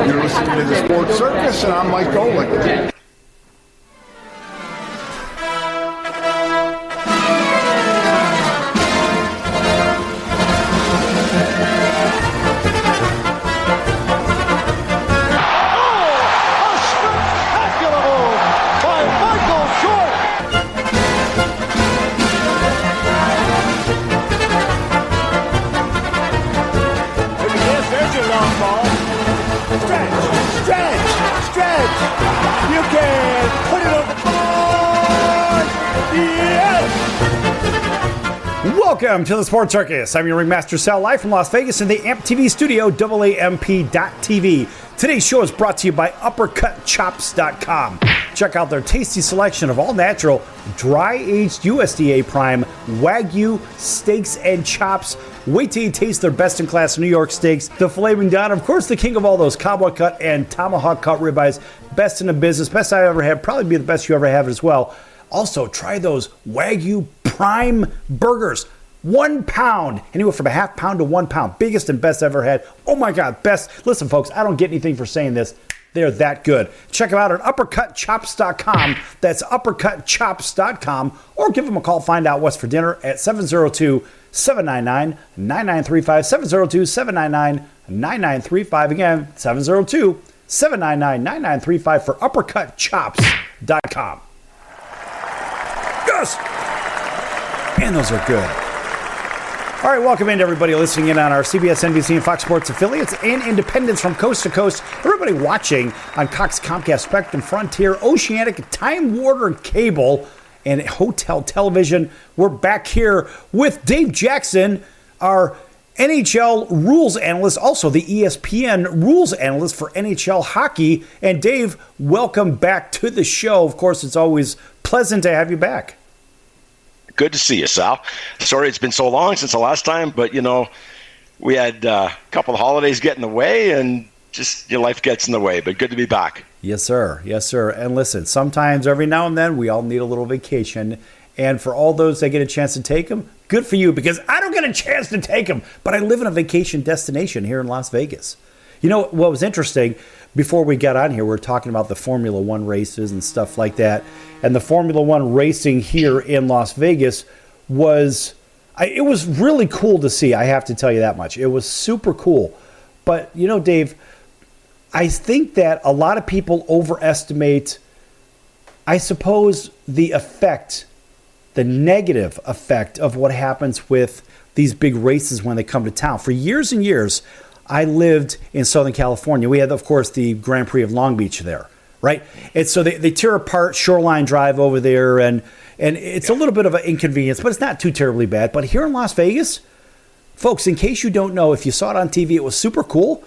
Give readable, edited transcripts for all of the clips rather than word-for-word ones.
You're listening to the Sports Circus, and I'm Mike Golick. Welcome to the Sports Circus. I'm your Ringmaster Sal, live from Las Vegas in the AMP TV studio, AAMP.TV. Today's show is brought to you by UppercutChops.com. Check out their tasty selection of all natural, dry-aged USDA prime Wagyu steaks and chops. Wait till you taste their best-in-class New York steaks. The filet mignon, of course, the king of all those cowboy cut and tomahawk cut ribeyes. Best in the business, best I've ever had, probably be the best you ever have as well. Also, try those Wagyu prime burgers. 1 pound, anywhere from a half pound to 1 pound. Biggest and best I've ever had. Oh my God, best. Listen, folks, I don't get anything for saying this. They're that good. Check them out at UppercutChops.com. That's UppercutChops.com. Or give them a call, find out what's for dinner at 702-799-9935. 702-799-9935. Again, 702-799-9935 for UppercutChops.com. Yes! Man, those are good. All right, welcome in to everybody listening in on our CBS, NBC, and Fox Sports affiliates and independents from coast to coast. Everybody watching on Cox, Comcast, Spectrum, Frontier, Oceanic, Time Warner Cable, and Hotel Television. We're back here with Dave Jackson, our NHL rules analyst, also the ESPN rules analyst for NHL hockey. And Dave, welcome back to the show. Of course, it's always pleasant to have you back. Good to see you, Sal. Sorry it's been so long since the last time, but, we had a couple of holidays get in the way, and just your life gets in the way, but good to be back. Yes, sir. Yes, sir. And listen, sometimes every now and then we all need a little vacation, and for all those that get a chance to take them, good for you, because I don't get a chance to take them, but I live in a vacation destination here in Las Vegas. You know what was interesting? Before we got on here, we were talking about the Formula One races and stuff like that. And the Formula One racing here in Las Vegas was really cool to see. I have to tell you that much. It was super cool. But, Dave, I think that a lot of people overestimate, I suppose, the negative effect of what happens with these big races when they come to town. For years and years, I lived in Southern California. We had, of course, the Grand Prix of Long Beach there, right? And so they tear apart Shoreline Drive over there, and it's a little bit of an inconvenience, but it's not too terribly bad. But here in Las Vegas, folks, in case you don't know, if you saw it on TV, it was super cool.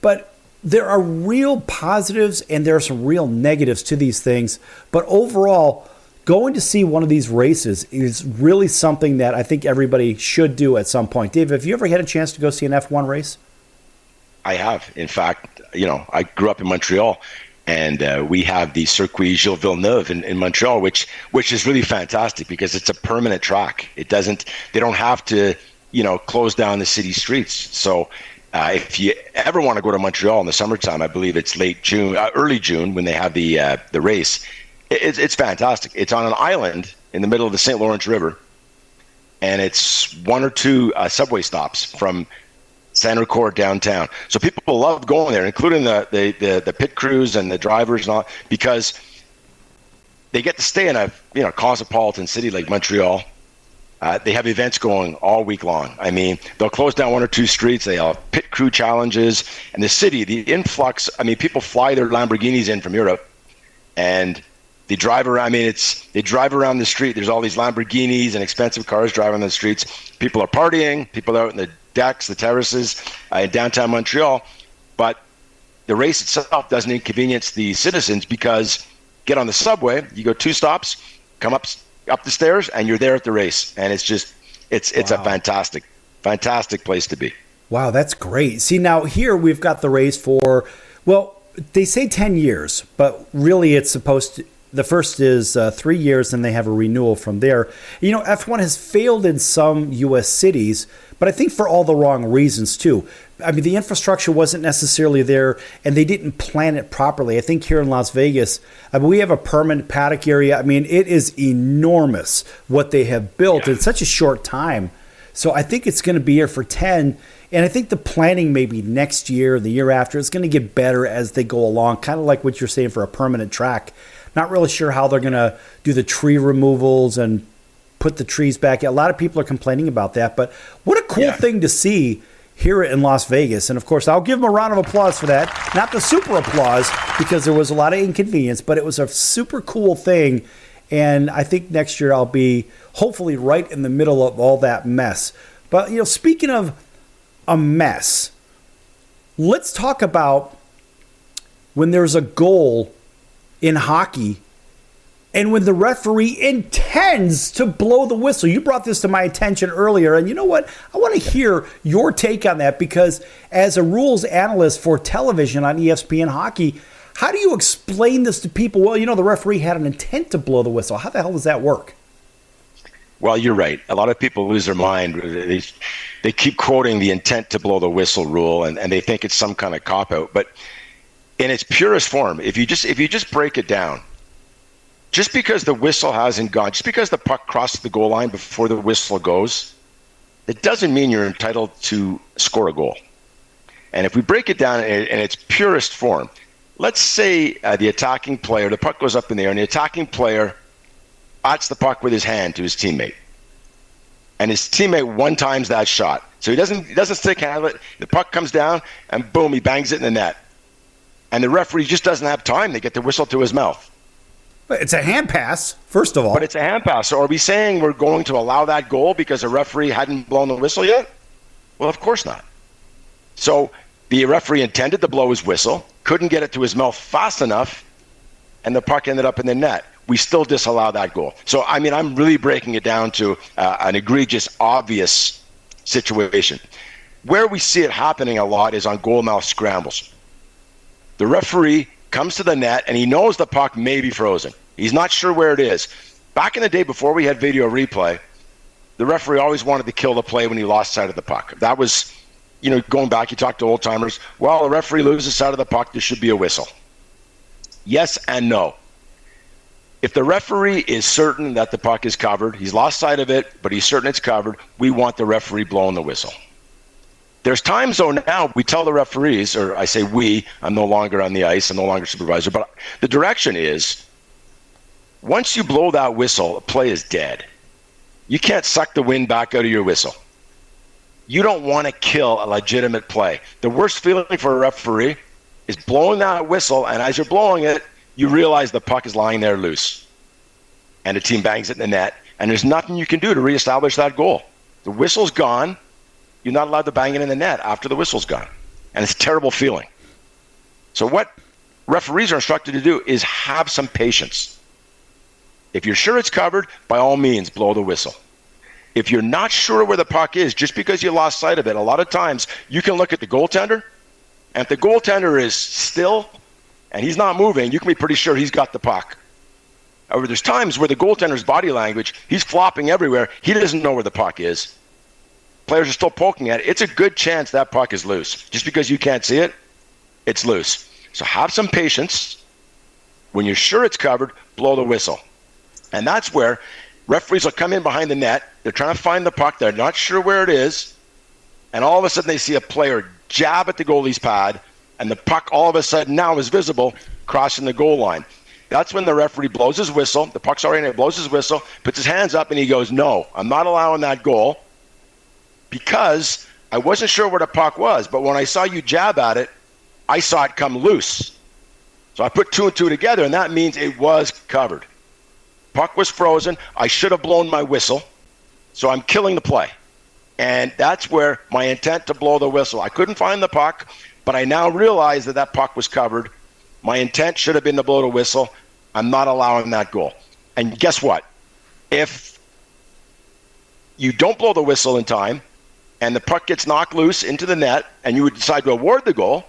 But there are real positives and there are some real negatives to these things. But overall, going to see one of these races is really something that I think everybody should do at some point. Dave, have you ever had a chance to go see an F1 race? I have. In fact, I grew up in Montreal, and we have the Circuit Gilles Villeneuve in Montreal, which is really fantastic because it's a permanent track. They don't have to, close down the city streets. So if you ever want to go to Montreal in the summertime, I believe it's late June, early June when they have the race. It's fantastic. It's on an island in the middle of the St. Lawrence River, and it's one or two subway stops from Center Court downtown. So people love going there, including the pit crews and the drivers and all, because they get to stay in a cosmopolitan city like Montreal. They have events going all week long. I mean, they'll close down one or two streets. They have pit crew challenges, and the city, the influx. I mean, people fly their Lamborghinis in from Europe, and they drive around. They drive around the street. There's all these Lamborghinis and expensive cars driving on the streets. People are partying. People are out in the decks, the terraces in downtown Montreal. But the race itself doesn't inconvenience the citizens because get on the subway, you go 2 stops, come up the stairs, and you're there at the race. And it's a fantastic place to be. Wow, that's great. See, now here we've got the race for, well, they say 10 years, but really it's supposed to, The first is 3 years, and they have a renewal from there. You know, F1 has failed in some U.S. cities, but I think for all the wrong reasons, too. I mean, the infrastructure wasn't necessarily there, and they didn't plan it properly. I think here in Las Vegas, we have a permanent paddock area. I mean, it is enormous what they have built in such a short time. So I think it's going to be here for 10. And I think the planning maybe next year, the year after, is going to get better as they go along, kind of like what you're saying for a permanent track. Not really sure how they're going to do the tree removals and put the trees back. A lot of people are complaining about that, but what a cool thing to see here in Las Vegas. And, of course, I'll give them a round of applause for that. Not the super applause, because there was a lot of inconvenience, but it was a super cool thing. And I think next year I'll be hopefully right in the middle of all that mess. But, you know, speaking of a mess, let's talk about when there's a goal in hockey and when the referee intends to blow the whistle. You brought this to my attention earlier, and you know what? I want to hear your take on that, because as a rules analyst for television on ESPN Hockey, how do you explain this to people? Well, you know, the referee had an intent to blow the whistle. How the hell does that work? Well, you're right. A lot of people lose their mind. They keep quoting the intent to blow the whistle rule, and they think it's some kind of cop-out. But in its purest form, if you just break it down, just because the whistle hasn't gone, just because the puck crossed the goal line before the whistle goes, it doesn't mean you're entitled to score a goal. And if we break it down in its purest form, let's say the attacking player, the puck goes up in the air, and the attacking player bats the puck with his hand to his teammate. And his teammate one-times that shot. So he doesn't stick handle it. The puck comes down, and boom, he bangs it in the net. And the referee just doesn't have time to get the whistle to his mouth. It's a hand pass, first of all. But it's a hand pass. So are we saying we're going to allow that goal because the referee hadn't blown the whistle yet? Well, of course not. So the referee intended to blow his whistle, couldn't get it to his mouth fast enough, and the puck ended up in the net. We still disallow that goal. So, I mean, I'm really breaking it down to an egregious, obvious situation. Where we see it happening a lot is on goal mouth scrambles. The referee comes to the net, and he knows the puck may be frozen. He's not sure where it is. Back in the day before we had video replay, the referee always wanted to kill the play when he lost sight of the puck. That was, you know, going back, you talk to old timers, well, the referee loses sight of the puck, there should be a whistle. Yes and no. If the referee is certain that the puck is covered, he's lost sight of it, but he's certain it's covered, we want the referee blowing the whistle. There's times, though, now we tell the referees, or I say we, I'm no longer on the ice, I'm no longer supervisor, but the direction is, once you blow that whistle, a play is dead. You can't suck the wind back out of your whistle. You don't want to kill a legitimate play. The worst feeling for a referee is blowing that whistle, and as you're blowing it, you realize the puck is lying there loose. And the team bangs it in the net, and there's nothing you can do to reestablish that goal. The whistle's gone. You're not allowed to bang it in the net after the whistle's gone. And it's a terrible feeling. So what referees are instructed to do is have some patience. If you're sure it's covered, by all means, blow the whistle. If you're not sure where the puck is, just because you lost sight of it, a lot of times you can look at the goaltender, and if the goaltender is still and he's not moving, you can be pretty sure he's got the puck. However, there's times where the goaltender's body language, he's flopping everywhere, he doesn't know where the puck is. Players are still poking at it. It's a good chance that puck is loose. Just because you can't see it, it's loose. So have some patience. When you're sure it's covered, blow the whistle. And that's where referees will come in behind the net. They're trying to find the puck. They're not sure where it is. And all of a sudden they see a player jab at the goalie's pad, and the puck all of a sudden now is visible crossing the goal line. That's when the referee blows his whistle. The puck's already in it, blows his whistle, puts his hands up, and he goes, no, I'm not allowing that goal because I wasn't sure where the puck was. But when I saw you jab at it, I saw it come loose. So I put two and two together, and that means it was covered. Puck was frozen. I should have blown my whistle. So I'm killing the play. And that's where my intent to blow the whistle. I couldn't find the puck, but I now realize that that puck was covered. My intent should have been to blow the whistle. I'm not allowing that goal. And guess what? If you don't blow the whistle in time and the puck gets knocked loose into the net and you would decide to award the goal,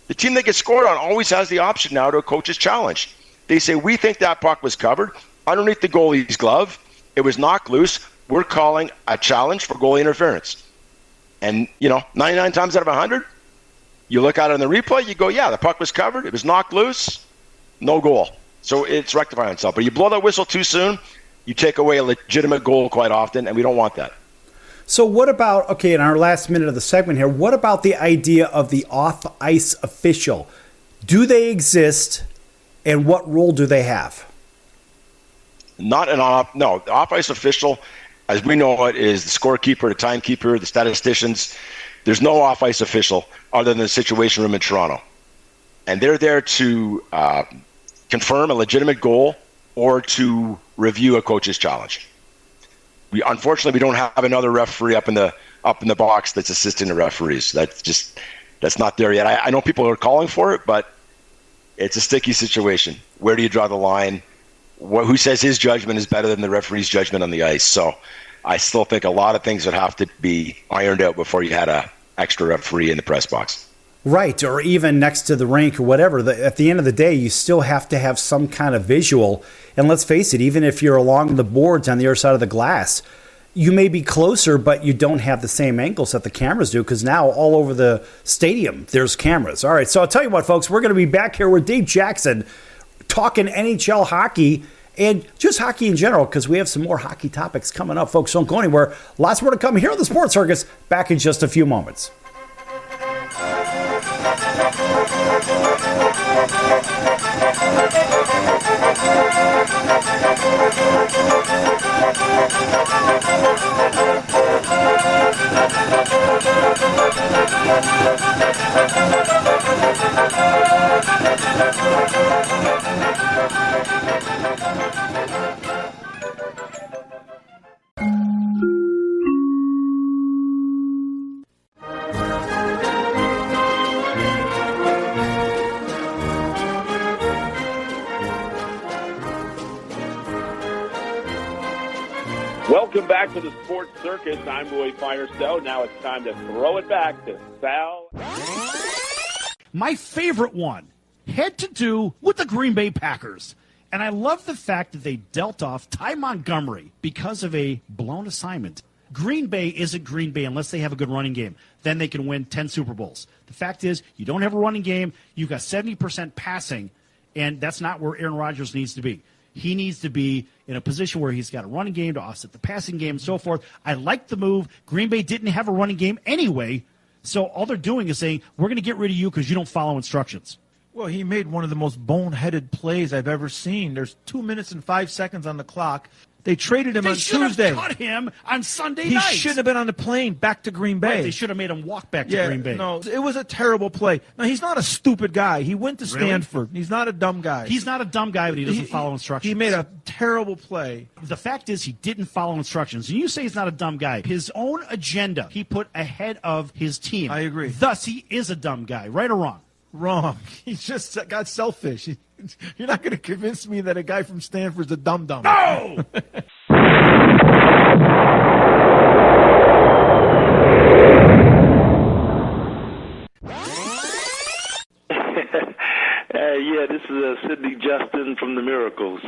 the team that gets scored on always has the option now to a coach's challenge. They say, we think that puck was covered underneath the goalie's glove. It was knocked loose. We're calling a challenge for goalie interference. And, 99 times out of 100, you look at it in the replay, you go, yeah, the puck was covered. It was knocked loose. No goal. So it's rectifying itself. But you blow that whistle too soon, you take away a legitimate goal quite often, and we don't want that. So what about, okay, in our last minute of the segment here, what about the idea of the off-ice official? Do they exist, and what role do they have? The off-ice official, as we know it, is the scorekeeper, the timekeeper, the statisticians. There's no off-ice official other than the Situation Room in Toronto. And they're there to confirm a legitimate goal or to review a coach's challenge. Unfortunately, we don't have another referee up in the box that's assisting the referees. That's not there yet. I know people are calling for it, but it's a sticky situation. Where do you draw the line? Who says his judgment is better than the referee's judgment on the ice? So I still think a lot of things would have to be ironed out before you had an extra referee in the press box. Right, or even next to the rink or whatever. At the end of the day, you still have to have some kind of visual. And let's face it, even if you're along the boards on the other side of the glass, you may be closer, but you don't have the same angles that the cameras do, because now all over the stadium, there's cameras. All right, so I'll tell you what, folks, we're going to be back here with Dave Jackson talking NHL hockey and just hockey in general, because we have some more hockey topics coming up. Folks, don't go anywhere. Lots more to come here on the Sports Circus. Back in just a few moments. Welcome back to the Sports Circus. I'm Roy Firestone. Now it's time to throw it back to Sal. My favorite one had to do with the Green Bay Packers. And I love the fact that they dealt off Ty Montgomery because of a blown assignment. Green Bay isn't Green Bay unless they have a good running game. Then they can win 10 Super Bowls. The fact is, you don't have a running game. You've got 70% passing, and that's not where Aaron Rodgers needs to be. He needs to be in a position where he's got a running game to offset the passing game and so forth. I like the move. Green Bay didn't have a running game anyway, so all they're doing is saying, we're going to get rid of you because you don't follow instructions. Well, he made one of the most boneheaded plays I've ever seen. There's 2 minutes and 5 seconds on the clock. They traded him on Tuesday. They should have cut him on Sunday night. He shouldn't have been on the plane back to Green Bay. Right, they should have made him walk back to Green Bay. No, it was a terrible play. Now, he's not a stupid guy. He went to Stanford. He's not a dumb guy. He's not a dumb guy, but he doesn't follow instructions. He made a terrible play. The fact is he didn't follow instructions. And you say he's not a dumb guy. His own agenda he put ahead of his team. I agree. Thus, he is a dumb guy. Right or wrong? Wrong. He just got selfish. You're not going to convince me that a guy from Stanford's a dum-dum. No! This is Sidney Justin from the Miracles.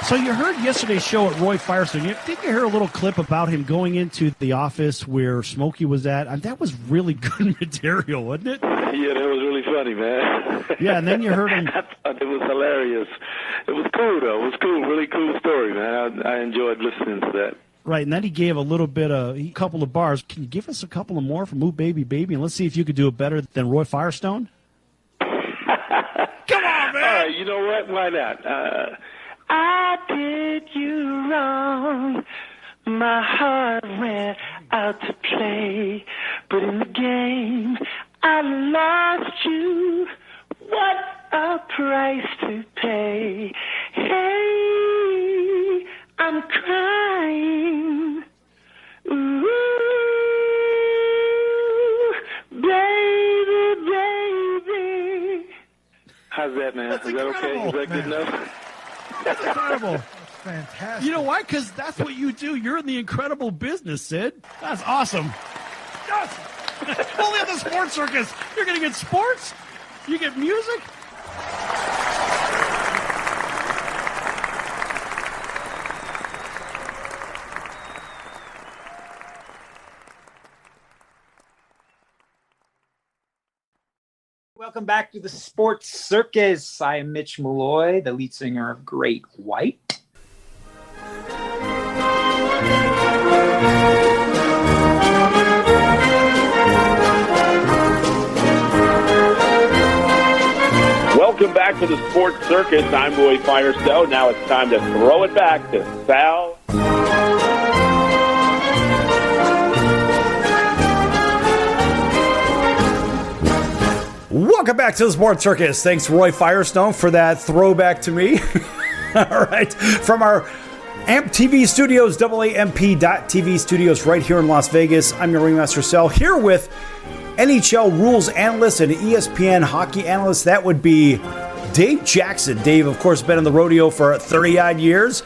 So you heard yesterday's show at Roy Firestone. Did you hear a little clip about him going into the office where Smokey was at? And that was really good material, wasn't it? Yeah, that was really funny, man. Yeah, and then you heard him. I thought it was hilarious. It was cool, though. It was cool. Really cool story, man. I enjoyed listening to that. Right, and then he gave a couple of bars. Can you give us a couple of more from Ooh Baby Baby? And let's see if you could do it better than Roy Firestone. Come on, man! All right, you know what? Why not? I did you wrong. My heart went out to play. But in the game, I lost you. What a price to pay. Hey, I'm crying. Ooh, baby, baby. How's that, man? That's Is that incredible, okay? Is that good man. enough? That's incredible. That's fantastic. You know why? Because that's what you do. You're in the incredible business, Sid. That's awesome. Yes! Only on the Sports Circus. You're going to get sports. You get music. Welcome back to the Sports Circus. I am Mitch Malloy, the lead singer of Great White. Welcome back to the Sports Circus. I'm Roy Firestone. Now it's time to throw it back to Sal. Welcome back to the Sports Circus. Thanks, Roy Firestone, for that throwback to me. All right. From our AMP TV studios, AAMP.TV studios right here in Las Vegas, I'm your Ringmaster Sal, here with NHL rules analyst and ESPN hockey analyst. That would be Dave Jackson. Dave, of course, been in the rodeo for 30-odd years.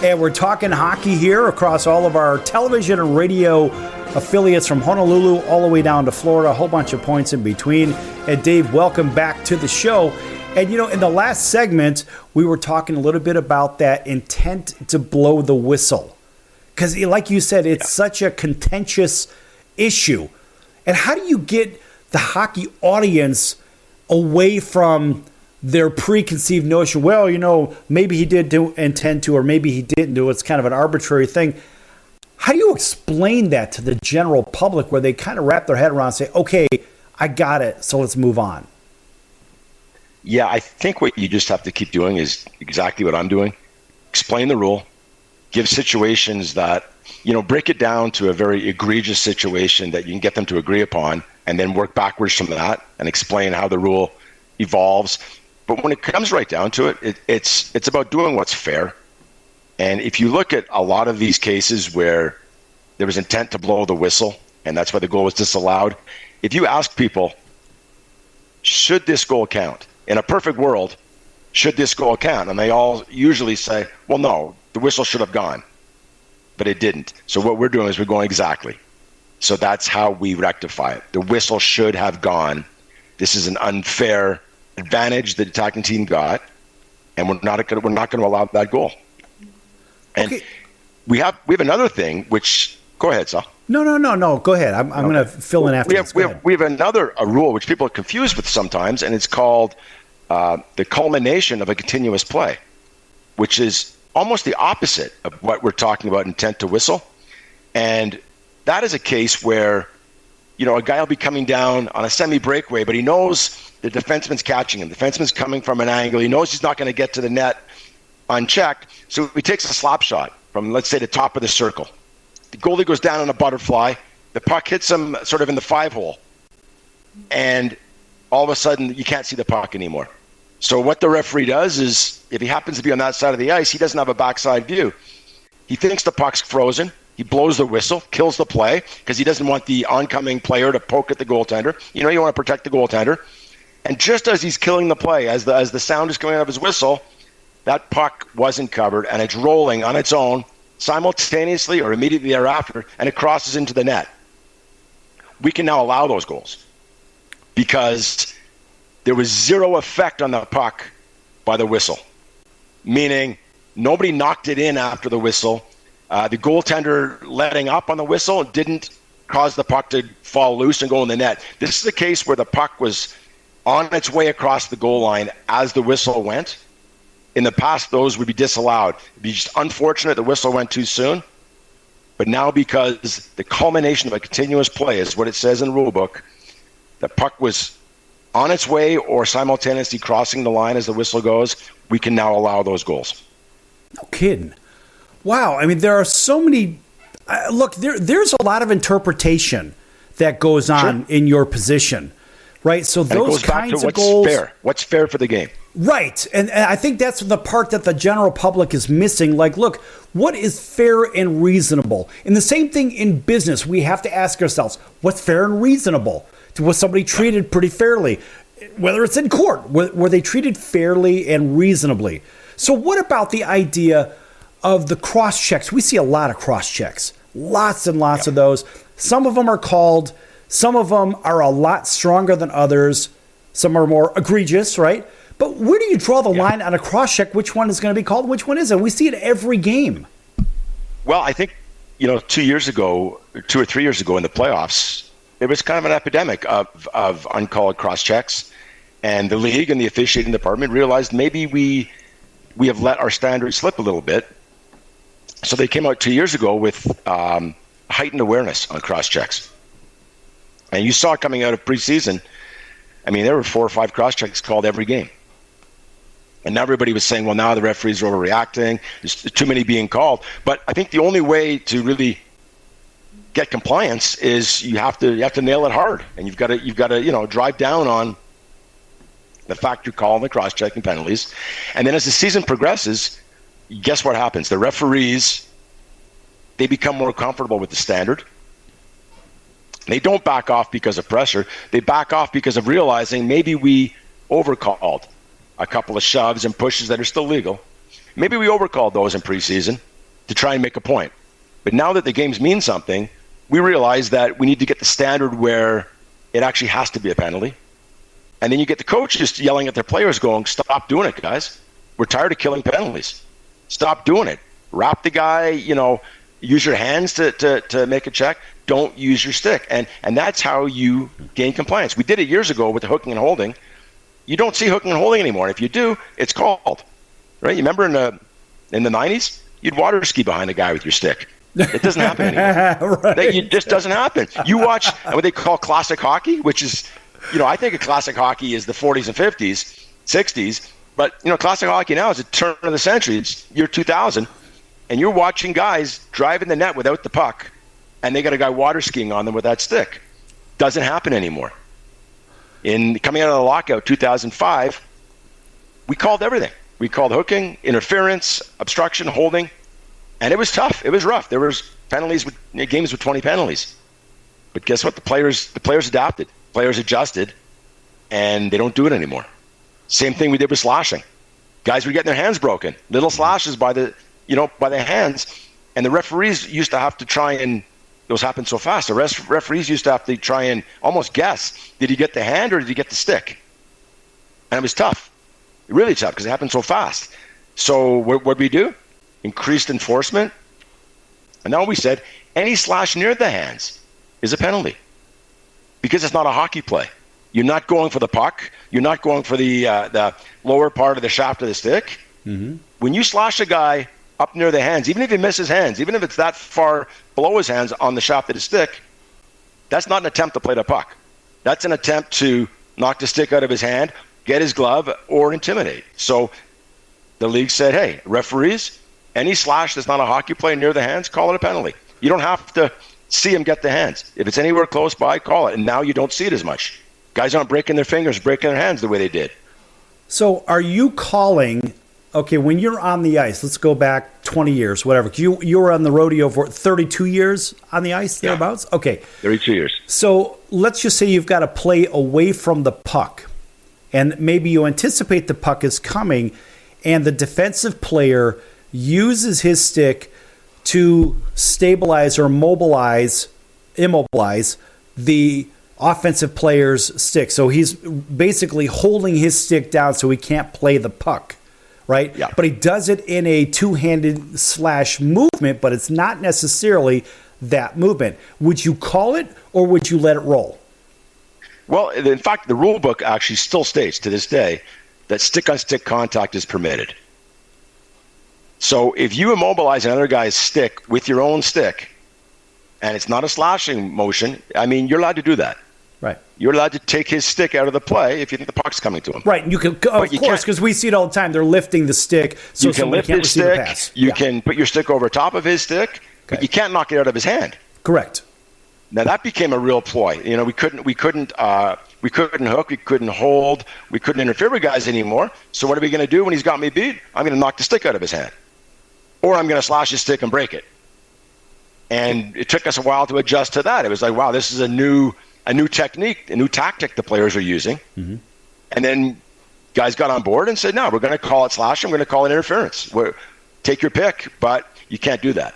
And we're talking hockey here across all of our television and radio affiliates from Honolulu all the way down to Florida, a whole bunch of points in between. And Dave, welcome back to the show. And, you know, in the last segment, we were talking a little bit about that intent to blow the whistle. Because, like you said, it's such a contentious issue. And how do you get the hockey audience away from their preconceived notion, well, you know, maybe he did intend to, or maybe he didn't do it. It's kind of an arbitrary thing. How do you explain that to the general public where they kind of wrap their head around and say, okay, I got it, so let's move on? Yeah, I think what you just have to keep doing is exactly what I'm doing. Explain the rule, give situations that, you know, break it down to a very egregious situation that you can get them to agree upon, and then work backwards from that and explain how the rule evolves. But when it comes right down to it, it's about doing what's fair. And if you look at a lot of these cases where there was intent to blow the whistle, and that's why the goal was disallowed, if you ask people, should this goal count? In a perfect world, should this goal count? And they all usually say, well, no, the whistle should have gone. But it didn't. So what we're doing is we're going exactly. So that's how we rectify it. The whistle should have gone. This is an unfair advantage the attacking team got, and we're not going to allow that goal. And okay. we have another thing, which go ahead, Sal. No. Go ahead. I'm going to fill in after this. We have another rule which people are confused with sometimes, and it's called the culmination of a continuous play, which is almost the opposite of what we're talking about, intent to whistle. And that is a case where, you know, a guy will be coming down on a semi-breakaway, but he knows the defenseman's catching him. The defenseman's coming from an angle. He knows he's not going to get to the net unchecked. So he takes a slap shot from, let's say, the top of the circle. The goalie goes down on a butterfly. The puck hits him sort of in the 5-hole. And all of a sudden, you can't see the puck anymore. So what the referee does is, if he happens to be on that side of the ice, he doesn't have a backside view. He thinks the puck's frozen. He blows the whistle, kills the play, because he doesn't want the oncoming player to poke at the goaltender. You know, you want to protect the goaltender. And just as he's killing the play, as the sound is coming out of his whistle, that puck wasn't covered, and it's rolling on its own simultaneously or immediately thereafter, and it crosses into the net. We can now allow those goals because there was zero effect on the puck by the whistle, meaning nobody knocked it in after the whistle. The goaltender letting up on the whistle didn't cause the puck to fall loose and go in the net. This is a case where the puck was on its way across the goal line as the whistle went. In the past, those would be disallowed. It'd be just unfortunate the whistle went too soon. But now, because the culmination of a continuous play is what it says in the rule book, the puck was on its way or simultaneously crossing the line as the whistle goes, we can now allow those goals. No kidding. Wow. I mean, there are so many. Look, there's a lot of interpretation that goes on in your position, right? So those kinds of goals. Fair. What's fair for the game? Right. And I think that's the part that the general public is missing. Like, look, what is fair and reasonable? And the same thing in business. We have to ask ourselves, what's fair and reasonable? Was somebody treated pretty fairly? Whether it's in court, were they treated fairly and reasonably? So what about the idea of the cross checks? We see a lot of cross checks, lots and lots of those. Some of them are called, some of them are a lot stronger than others. Some are more egregious, right? But where do you draw the line on a cross check? Which one is going to be called? Which one isn't? We see it every game. Well, I think, 2 years ago, 2 or 3 years ago in the playoffs, there was kind of an epidemic of uncalled cross checks. And the league and the officiating department realized maybe we have let our standards slip a little bit. So they came out 2 years ago with heightened awareness on cross-checks. And you saw coming out of preseason, I mean, there were 4 or 5 cross-checks called every game. And everybody was saying, well, now the referees are overreacting. There's too many being called. But I think the only way to really get compliance is you have to nail it hard. And you've got to drive down on the fact you're calling the cross-checking penalties. And then as the season progresses, guess what happens? The referees, they become more comfortable with the standard. They don't back off because of pressure. They back off because of realizing maybe we overcalled a couple of shoves and pushes that are still legal. Maybe we overcalled those in preseason to try and make a point. But now that the games mean something, we realize that we need to get the standard where it actually has to be a penalty. And then you get the coaches yelling at their players going, stop doing it, guys. We're tired of killing penalties. Stop doing it. Wrap the guy, use your hands to make a check. Don't use your stick. And that's how you gain compliance. We did it years ago with the hooking and holding. You don't see hooking and holding anymore. If you do, it's called. Right? You remember in the 90s? You'd water ski behind a guy with your stick. It doesn't happen anymore. Right. It just doesn't happen. You watch what they call classic hockey, which is, I think of classic hockey is the 40s and 50s, 60s. But, classic hockey now is a turn of the century. It's year 2000. And you're watching guys driving the net without the puck, and they got a guy water skiing on them with that stick. Doesn't happen anymore. Coming out of the lockout 2005, we called everything. We called hooking, interference, obstruction, holding, and it was tough. It was rough. There was penalties, games with 20 penalties. But guess what? The players adapted. Players adjusted, and they don't do it anymore. Same thing we did with slashing. Guys were getting their hands broken. Little slashes by the hands, and the referees used to have to try and, those happened so fast, the referees used to have to try and almost guess, did he get the hand or did he get the stick? And it was tough, really tough, because it happened so fast. So what did we do? Increased enforcement. And now we said, any slash near the hands is a penalty, because it's not a hockey play. You're not going for the puck. You're not going for the lower part of the shaft of the stick. Mm-hmm. When you slash a guy up near the hands, even if he misses hands, even if it's that far below his hands on the shaft of the stick, that's not an attempt to play the puck. That's an attempt to knock the stick out of his hand, get his glove, or intimidate. So the league said, hey, referees, any slash that's not a hockey play near the hands, call it a penalty. You don't have to see him get the hands. If it's anywhere close by, call it. And now you don't see it as much. Guys aren't breaking their fingers, breaking their hands the way they did. So are you calling, okay, when you're on the ice, let's go back 20 years, whatever. You were on the rodeo for 32 years on the ice, thereabouts? Yeah. Okay. 32 years. So let's just say you've got to play away from the puck, and maybe you anticipate the puck is coming, and the defensive player uses his stick to stabilize or immobilize the offensive player's stick. So he's basically holding his stick down so he can't play the puck, right? Yeah. But he does it in a two-handed slash movement, but it's not necessarily that movement. Would you call it, or would you let it roll? Well, in fact, the rule book actually still states to this day that stick-on-stick contact is permitted. So if you immobilize another guy's stick with your own stick, and it's not a slashing motion, I mean, you're allowed to do that. Right. You're allowed to take his stick out of the play if you think the puck's coming to him. Right. And you can, of course, because we see it all the time. They're lifting the stick so you can lift can't his receive a stick. pass. You can put your stick over top of his stick, but you can't knock it out of his hand. Correct. Now that became a real ploy. We couldn't hook, we couldn't hold, we couldn't interfere with guys anymore. So what are we going to do when he's got me beat? I'm going to knock the stick out of his hand, or I'm going to slash his stick and break it. And it took us a while to adjust to that. It was like, wow, this is a new technique, a new tactic the players are using. Mm-hmm. And then guys got on board and said, no, we're going to call it slashing. We're going to call it interference. Take your pick, but you can't do that.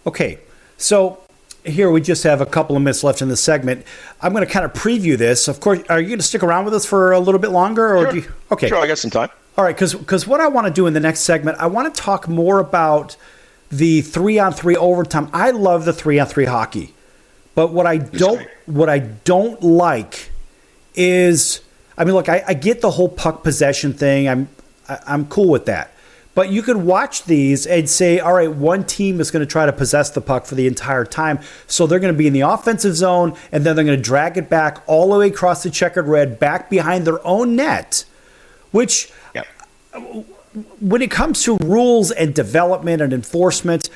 Okay, so here we just have a couple of minutes left in this segment. I'm going to kind of preview this. Of course, are you going to stick around with us for a little bit longer? Or sure. Do you, okay. Sure, I got some time. All right, because what I want to do in the next segment, I want to talk more about the 3-on-3 overtime. I love the 3-on-3 hockey. But what I don't like is I mean, look, I get the whole puck possession thing. I'm cool with that. But you could watch these and say, all right, one team is going to try to possess the puck for the entire time. So they're going to be in the offensive zone, and then they're going to drag it back all the way across the checkered red, back behind their own net, which, when it comes to rules and development and enforcement,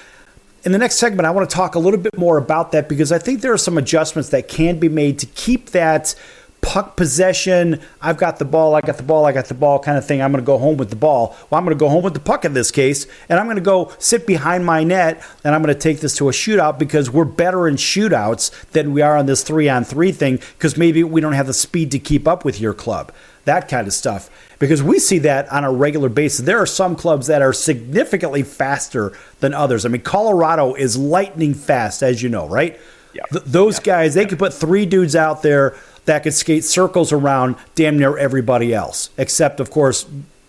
in the next segment, I want to talk a little bit more about that, because I think there are some adjustments that can be made to keep that puck possession, I've got the ball, I got the ball, I got the ball kind of thing. I'm going to go home with the ball. Well, I'm going to go home with the puck in this case, and I'm going to go sit behind my net, and I'm going to take this to a shootout, because we're better in shootouts than we are on this 3-on-3 thing, because maybe we don't have the speed to keep up with your club. That kind of stuff. Because we see that on a regular basis. There are some clubs that are significantly faster than others. I mean, Colorado is lightning fast, as you know, right? Yeah. Those guys, they could put 3 dudes out there that could skate circles around damn near everybody else, except, of course,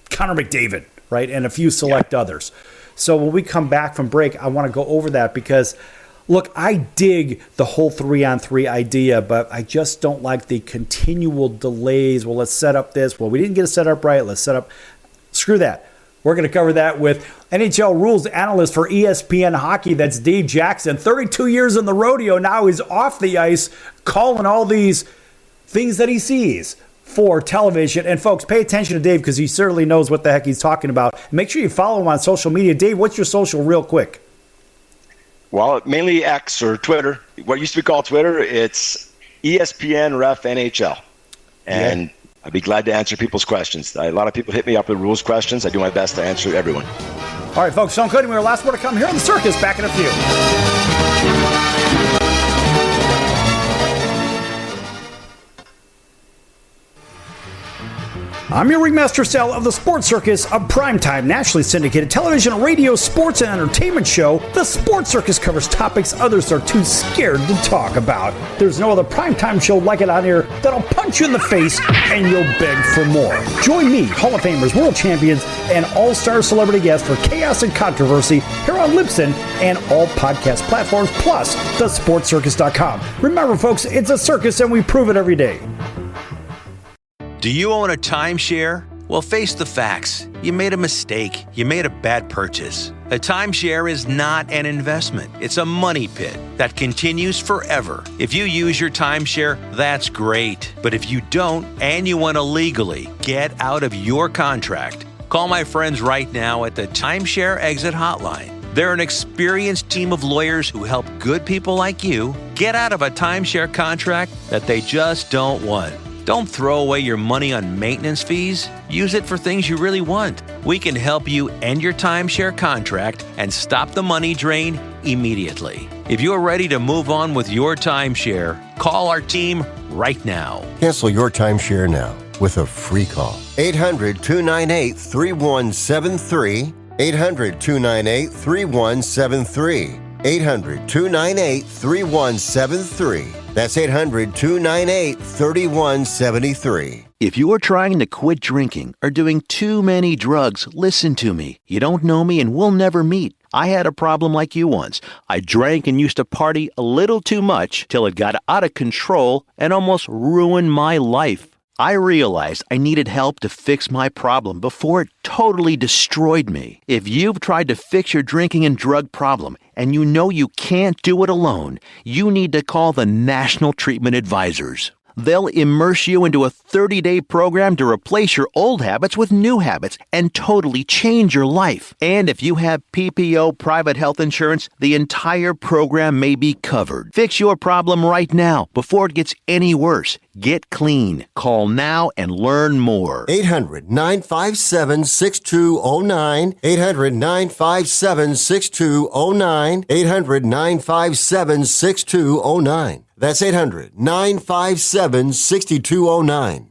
Connor McDavid, right, and a few select others. So when we come back from break, I want to go over that because, look, I dig the whole 3-on-3 idea, but I just don't like the continual delays. Well, let's set up this. Well, we didn't get it set up right. Let's set up. Screw that. We're going to cover that with NHL rules analyst for ESPN Hockey. That's Dave Jackson. 32 years in the rodeo. Now he's off the ice calling all these things that he sees for television. And folks, pay attention to Dave because he certainly knows what the heck he's talking about. Make sure you follow him on social media. Dave, what's your social real quick? Well, mainly X or Twitter. What used to be called Twitter, it's ESPN Ref NHL. And I'd be glad to answer people's questions. A lot of people hit me up with rules questions. I do my best to answer everyone. All right, folks, Sean Cody, our last more to come here on The Circus. Back in a few. I'm your Ringmaster Sal of the Sports Circus, a primetime, nationally syndicated television, radio, sports, and entertainment show. The Sports Circus covers topics others are too scared to talk about. There's no other primetime show like it on here that'll punch you in the face and you'll beg for more. Join me, Hall of Famers, world champions, and all-star celebrity guests for chaos and controversy here on Libsyn and all podcast platforms, plus thesportscircus.com. Remember, folks, it's a circus and we prove it every day. Do you own a timeshare? Well, face the facts. You made a mistake. You made a bad purchase. A timeshare is not an investment. It's a money pit that continues forever. If you use your timeshare, that's great. But if you don't, and you want to legally get out of your contract, call my friends right now at the Timeshare Exit Hotline. They're an experienced team of lawyers who help good people like you get out of a timeshare contract that they just don't want. Don't throw away your money on maintenance fees. Use it for things you really want. We can help you end your timeshare contract and stop the money drain immediately. If you're ready to move on with your timeshare, call our team right now. Cancel your timeshare now with a free call. 800-298-3173. 800-298-3173. 800-298-3173. That's 800-298-3173. If you're trying to quit drinking or doing too many drugs, listen to me. You don't know me and we'll never meet. I had a problem like you once. I drank and used to party a little too much till it got out of control and almost ruined my life. I realized I needed help to fix my problem before it totally destroyed me. If you've tried to fix your drinking and drug problem and you know you can't do it alone, you need to call the National Treatment Advisors. They'll immerse you into a 30-day program to replace your old habits with new habits and totally change your life. And if you have PPO private health insurance, the entire program may be covered. Fix your problem right now before it gets any worse. Get clean. Call now and learn more. 800-957-6209. 800-957-6209. 800-957-6209. That's 800-957-6209.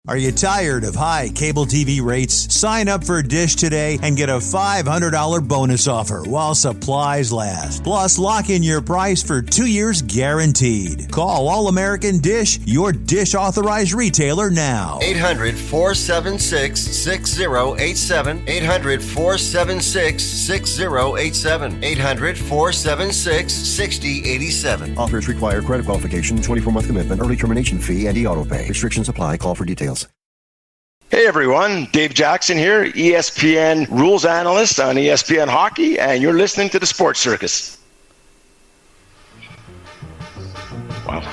Are you tired of high cable TV rates? Sign up for Dish today and get a $500 bonus offer while supplies last. Plus, lock in your price for 2 years guaranteed. Call All-American Dish, your Dish authorized retailer now. 800-476-6087. 800-476-6087. 800-476-6087. Offers require credit qualification, 24-month commitment, early termination fee, and e-auto pay. Restrictions apply. Call for details. Hey everyone, Dave Jackson here, ESPN rules analyst on ESPN Hockey, and you're listening to the Sports Circus. Wow.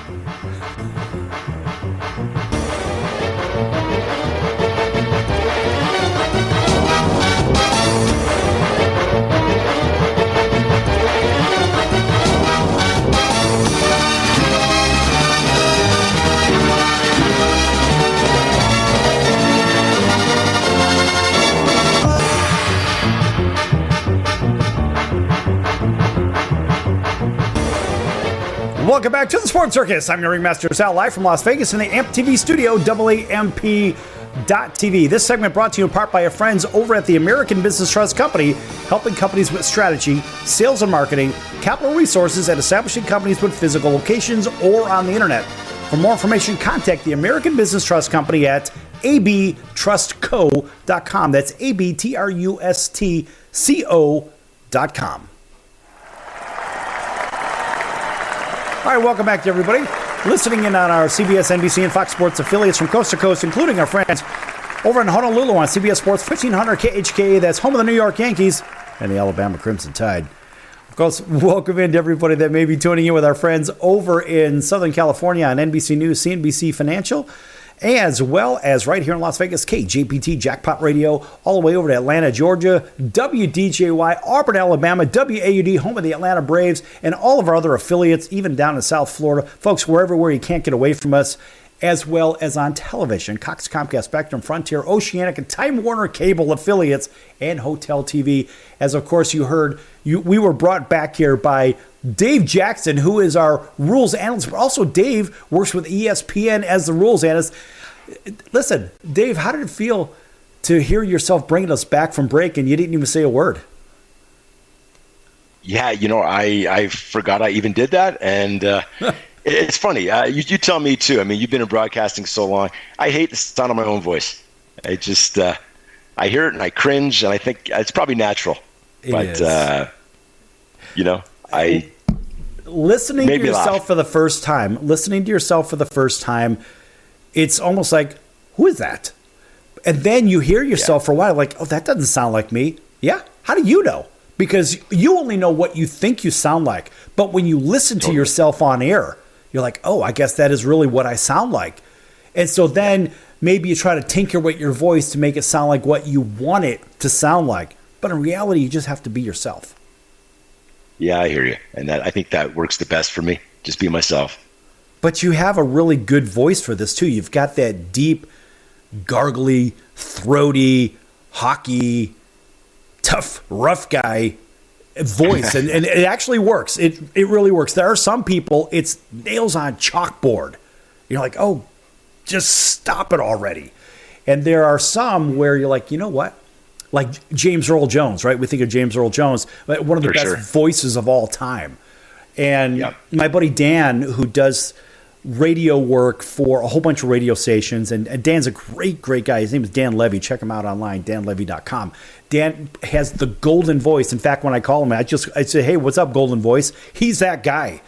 Welcome back to the Sports Circus. I'm your Ringmaster Sal, live from Las Vegas in the AMP TV studio, AAMP.TV. This segment brought to you in part by our friends over at the American Business Trust Company, helping companies with strategy, sales and marketing, capital resources, and establishing companies with physical locations or on the internet. For more information, contact the American Business Trust Company at abtrustco.com. That's abtrustco.com. All right, welcome back to everybody listening in on our CBS, NBC, and Fox Sports affiliates from coast to coast, including our friends over in Honolulu on CBS Sports 1500 KHK. That's home of the New York Yankees and the Alabama Crimson Tide. Of course, welcome in to everybody that may be tuning in with our friends over in Southern California on NBC News, CNBC Financial, as well as right here in Las Vegas, KJPT Jackpot Radio, all the way over to Atlanta, Georgia, WDJY, Auburn, Alabama, WAUD, home of the Atlanta Braves, and all of our other affiliates, even down in South Florida. Folks, we're everywhere you can't get away from us, as well as on television, Cox, Comcast, Spectrum, Frontier, Oceanic, and Time Warner Cable affiliates, and Hotel TV. As, of course, you heard, we were brought back here by Dave Jackson, who is our rules analyst, but also Dave works with ESPN as the rules analyst. Listen, Dave, how did it feel to hear yourself bringing us back from break and you didn't even say a word? Yeah, I forgot I even did that, and it's funny. You tell me too. I mean, you've been in broadcasting so long. I hate the sound of my own voice. I just I hear it and I cringe, and I think it's probably natural. Listening to yourself for the first time, it's almost like, who is that? And then you hear yourself for a while, like, oh, that doesn't sound like me. Yeah? How do you know? Because you only know what you think you sound like. But when you listen to yourself on air, you're like, oh, I guess that is really what I sound like. And so then maybe you try to tinker with your voice to make it sound like what you want it to sound like. But in reality, you just have to be yourself. Yeah, I hear you. And I think that works the best for me. Just be myself. But you have a really good voice for this, too. You've got that deep, gargly, throaty, hockey, tough, rough guy voice. and it actually works. It really works. There are some people, it's nails on chalkboard. You're like, oh, just stop it already. And there are some where you're like, you know what? Like James Earl Jones, right? We think of James Earl Jones, one of the best voices of all time. And my buddy Dan, who does radio work for a whole bunch of radio stations, and Dan's a great guy. His name is Dan Levy. Check him out online, danlevy.com. Dan has the golden voice. In fact, when I call him, I say, hey, what's up, golden voice? He's that guy.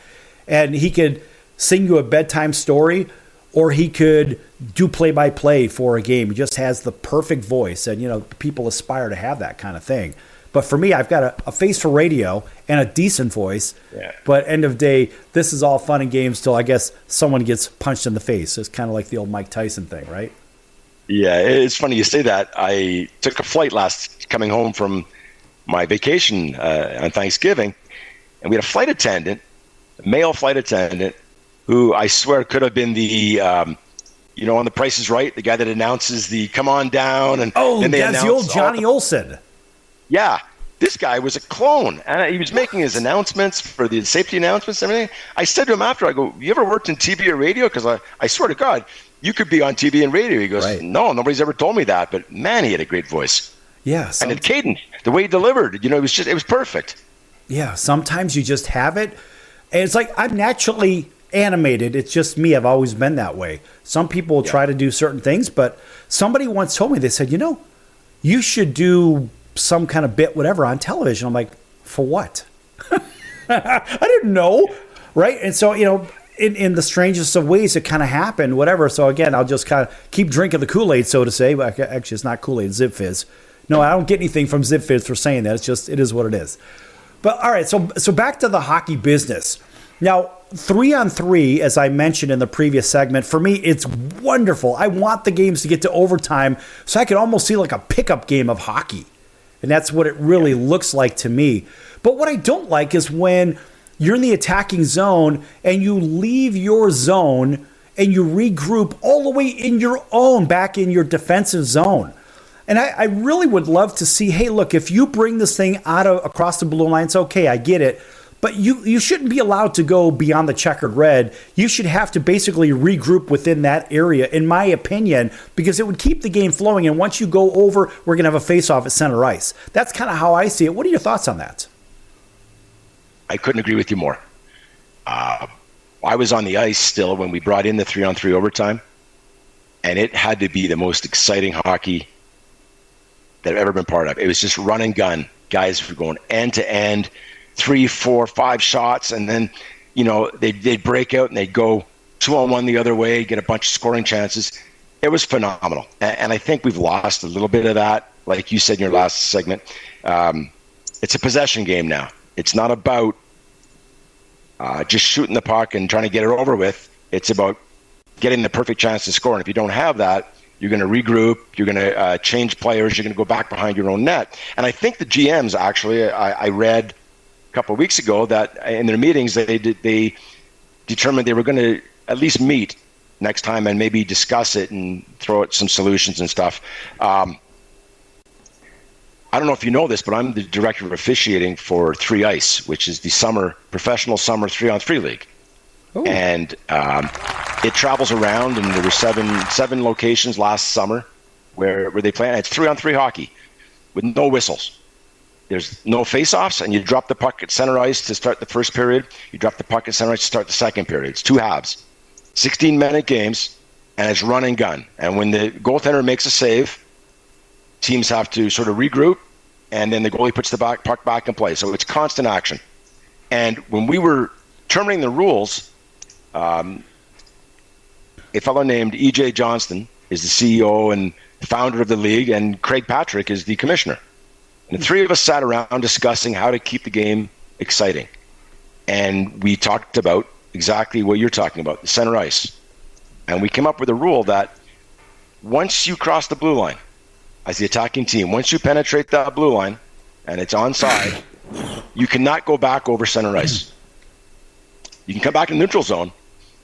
And he could sing you a bedtime story, or he could do play-by-play for a game. He just has the perfect voice, and people aspire to have that kind of thing. But for me, I've got a face for radio and a decent voice. Yeah. But end of day, this is all fun and games till I guess someone gets punched in the face. It's kind of like the old Mike Tyson thing, right? Yeah, it's funny you say that. I took a flight coming home from my vacation on Thanksgiving, and we had a flight attendant, a male flight attendant, who I swear could have been the, on The Price is Right, the guy that announces the "Come on down," and that's the old Johnny Olson. Yeah, this guy was a clone, and he was making his announcements for the safety announcements and everything. I said to him after, I go, you ever worked in TV or radio? Because I swear to God, you could be on TV and radio. He goes, no, nobody's ever told me that. But man, he had a great voice. Yeah. And the cadence, the way he delivered, it was perfect. Yeah, sometimes you just have it. And it's like, I'm naturally animated. It's just me. I've always been that way. Some people try to do certain things, but somebody once told me, they said, you should do some kind of bit, whatever, on television. I'm like, for what? I didn't know. Right. And so, in the strangest of ways, it kind of happened, whatever. So again, I'll just kind of keep drinking the Kool-Aid, so to say. But actually, it's not Kool-Aid, Zip Fizz. No, I don't get anything from Zip Fizz for saying that. It's just, it is what it is. But all right, so back to the hockey business. Now, 3-on-3, as I mentioned in the previous segment, for me, it's wonderful. I want the games to get to overtime so I can almost see like a pickup game of hockey. And that's what it really looks like to me. But what I don't like is when you're in the attacking zone and you leave your zone and you regroup all the way in your own, back in your defensive zone. And I really would love to see, hey, look, if you bring this thing across the blue line, it's okay, I get it. But you shouldn't be allowed to go beyond the checkered red. You should have to basically regroup within that area, in my opinion, because it would keep the game flowing. And once you go over, we're going to have a face-off at center ice. That's kind of how I see it. What are your thoughts on that? I couldn't agree with you more. I was on the ice still when we brought in the 3-on-3 overtime, and it had to be the most exciting hockey that I've ever been part of. It was just run and gun. Guys were going end to end, 3, 4, 5 shots, and then, they'd break out and they'd go 2-on-1 the other way, get a bunch of scoring chances. It was phenomenal. And I think we've lost a little bit of that, like you said in your last segment. It's a possession game now. It's not about just shooting the puck and trying to get it over with. It's about getting the perfect chance to score. And if you don't have that, you're going to regroup, you're going to change players, you're going to go back behind your own net. And I think the GMs, actually, I read a couple of weeks ago that in their meetings, they determined they were going to at least meet next time and maybe discuss it and throw out some solutions and stuff. I don't know if you know this, but I'm the director of officiating for 3 Ice, which is the professional summer 3-on-3 league. Ooh. And it travels around, and there were seven locations last summer where they play. And it's 3-on-3 hockey with no whistles. There's no face-offs, and you drop the puck at center ice to start the first period. You drop the puck at center ice to start the second period. It's 2 halves, 16-minute games, and it's run and gun. And when the goaltender makes a save, teams have to sort of regroup, and then the goalie puts the puck back in play. So it's constant action. And when we were determining the rules, a fellow named E.J. Johnston is the CEO and founder of the league, and Craig Patrick is the commissioner. And the 3 of us sat around discussing how to keep the game exciting. And we talked about exactly what you're talking about, the center ice. And we came up with a rule that once you cross the blue line, as the attacking team, once you penetrate that blue line and it's onside, you cannot go back over center ice. You can come back in neutral zone,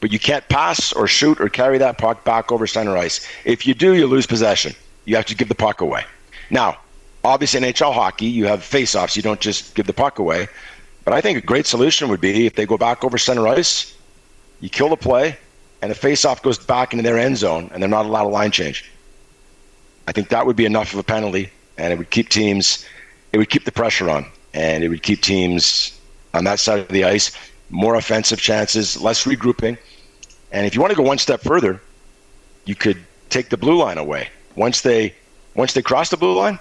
but you can't pass or shoot or carry that puck back over center ice. If you do, you lose possession. You have to give the puck away. Now, obviously in NHL hockey, you have face-offs. You don't just give the puck away. But I think a great solution would be if they go back over center ice, you kill the play, and the face-off goes back into their end zone, and they're not allowed a line change. I think that would be enough of a penalty, and it would keep the pressure on, and it would keep teams on that side of the ice, more offensive chances, less regrouping. And if you want to go one step further, you could take the blue line away. Once they cross the blue line,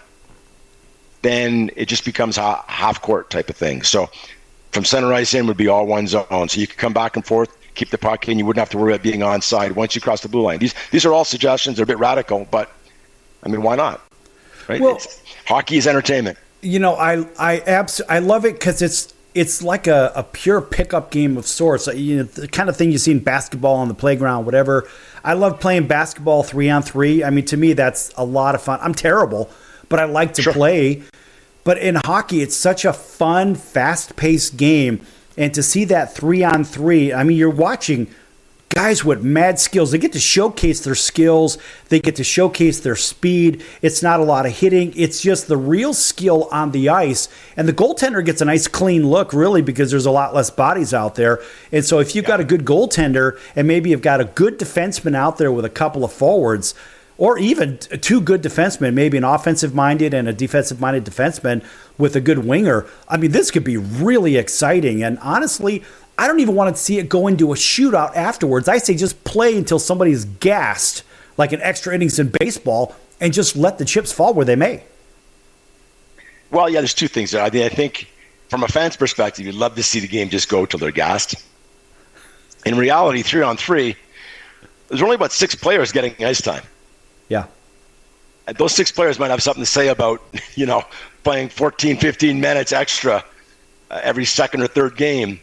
then it just becomes a half-court type of thing. So from center ice in would be all one zone. So you could come back and forth, keep the puck in. You wouldn't have to worry about being onside once you cross the blue line. These are all suggestions. They're a bit radical, but I mean, why not? Right? Well, hockey is entertainment. I love it because it's like a pure pickup game of sorts. The kind of thing you see in basketball on the playground, whatever. I love playing basketball 3-on-3. I mean, to me, that's a lot of fun. I'm terrible, but I like to play. But in hockey, it's such a fun, fast-paced game. And to see that 3-on-3, I mean, you're watching guys with mad skills. They get to showcase their skills. They get to showcase their speed. It's not a lot of hitting. It's just the real skill on the ice. And the goaltender gets a nice clean look, really, because there's a lot less bodies out there. And so if you've got a good goaltender and maybe you've got a good defenseman out there with a couple of forwards, or even 2 good defensemen, maybe an offensive-minded and a defensive-minded defenseman with a good winger, I mean, this could be really exciting. And honestly, I don't even want to see it go into a shootout afterwards. I say just play until somebody's gassed, like an extra innings in baseball, and just let the chips fall where they may. Well, yeah, there's 2 things there. I mean, I think from a fan's perspective, you'd love to see the game just go till they're gassed. In reality, 3-on-3, there's only about 6 players getting ice time. Yeah. And those 6 players might have something to say about, playing 14, 15 minutes extra every second or third game